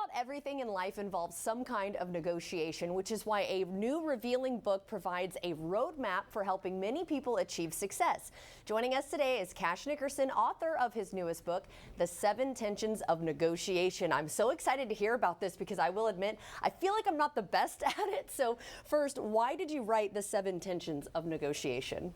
about everything in life involves some kind of negotiation, which is why a new revealing book provides a roadmap for helping many people achieve success. Joining us today is Cash Nickerson, author of his newest book, The 7 Tensions of Negotiation. I'm so excited to hear about this because I will admit, I feel like I'm not the best at it. So first, why did you write The 7 Tensions of Negotiation?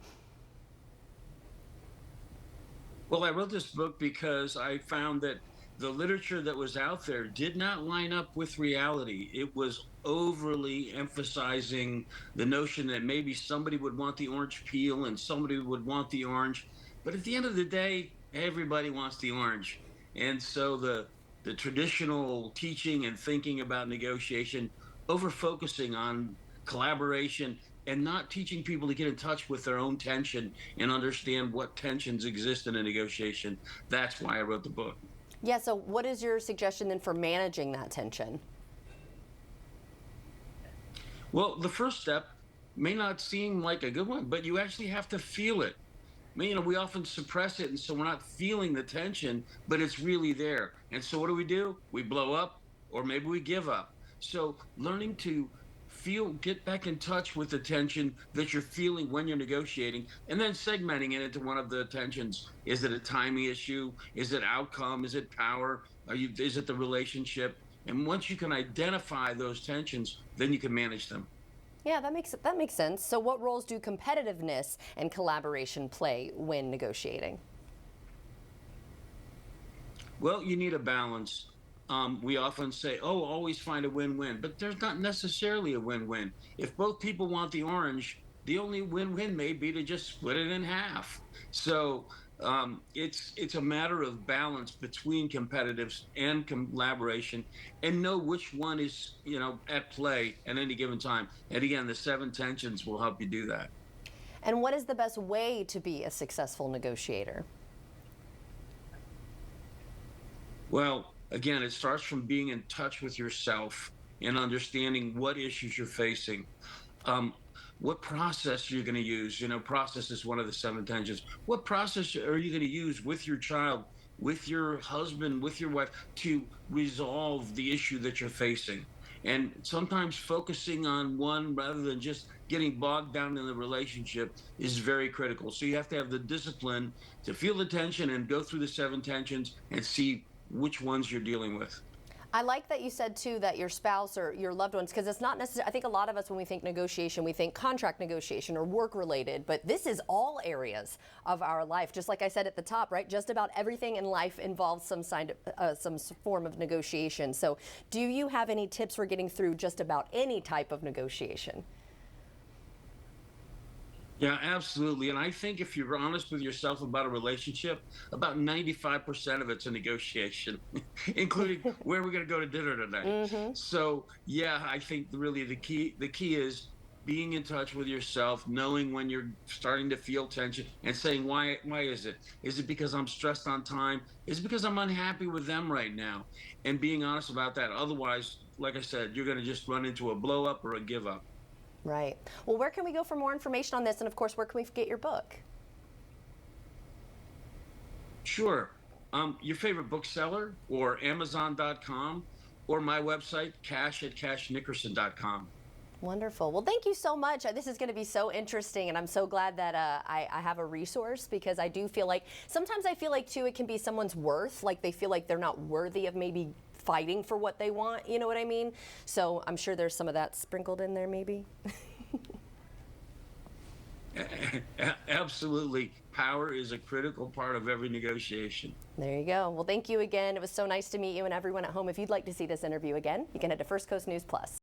Well, I wrote this book because I found that the literature that was out there did not line up with reality. It was overly emphasizing the notion that maybe somebody would want the orange peel and somebody would want the orange. But at the end of the day, everybody wants the orange. And so the traditional teaching and thinking about negotiation, over focusing on collaboration and not teaching people to get in touch with their own tension and understand what tensions exist in a negotiation. That's why I wrote the book. Yeah, so what is your suggestion then for managing that tension? Well, the first step may not seem like a good one, but you actually have to feel it. I mean, we often suppress it, and so we're not feeling the tension, but it's really there. And so what do? We blow up, or maybe we give up. So learning to get back in touch with the tension that you're feeling when you're negotiating, and then segmenting it into one of the tensions. Is it a timing issue? Is it outcome? Is it power? Is it the relationship? And once you can identify those tensions, then you can manage them. Yeah, that makes sense. So what roles do competitiveness and collaboration play when negotiating? Well, you need a balance. We often say, oh, always find a win-win, but there's not necessarily a win-win. If both people want the orange, the only win-win may be to just split it in half. So it's a matter of balance between competitives and collaboration, and know which one is at play at any given time. And again, the 7 tensions will help you do that. And what is the best way to be a successful negotiator? Well, again, it starts from being in touch with yourself and understanding what issues you're facing. Um, what process you're going to use. Process is one of the 7 tensions. What process are you going to use with your child, with your husband, with your wife to resolve the issue that you're facing? And sometimes focusing on one rather than just getting bogged down in the relationship is very critical. So you have to have the discipline to feel the tension and go through the 7 tensions and see which ones you're dealing with. I like that you said too that your spouse or your loved ones, because it's not necessarily, I think a lot of us when we think negotiation, we think contract negotiation or work related, but this is all areas of our life. Just like I said at the top, right? Just about everything in life involves some form of negotiation. So do you have any tips for getting through just about any type of negotiation? Yeah, absolutely. And I think if you're honest with yourself about a relationship, about 95% of it's a negotiation, including where we're going to go to dinner tonight. So, yeah, I think really the key is being in touch with yourself, knowing when you're starting to feel tension and saying, why is it? Is it because I'm stressed on time? Is it because I'm unhappy with them right now? And being honest about that. Otherwise, like I said, you're going to just run into a blow up or a give up. Right. Well, where can we go for more information on this? And of course, where can we get your book? Sure. Your favorite bookseller or Amazon.com or my website, cash@cashnickerson.com. Wonderful. Well, thank you so much. This is going to be so interesting, and I'm so glad that I have a resource, because I do feel like sometimes I feel like too it can be someone's worth, like they feel like they're not worthy of maybe fighting for what they want. You know what I mean? So I'm sure there's some of that sprinkled in there, maybe. Absolutely. Power is a critical part of every negotiation. There you go. Well, thank you again. It was so nice to meet you, and everyone at home. If you'd like to see this interview again, you can head to First Coast News Plus.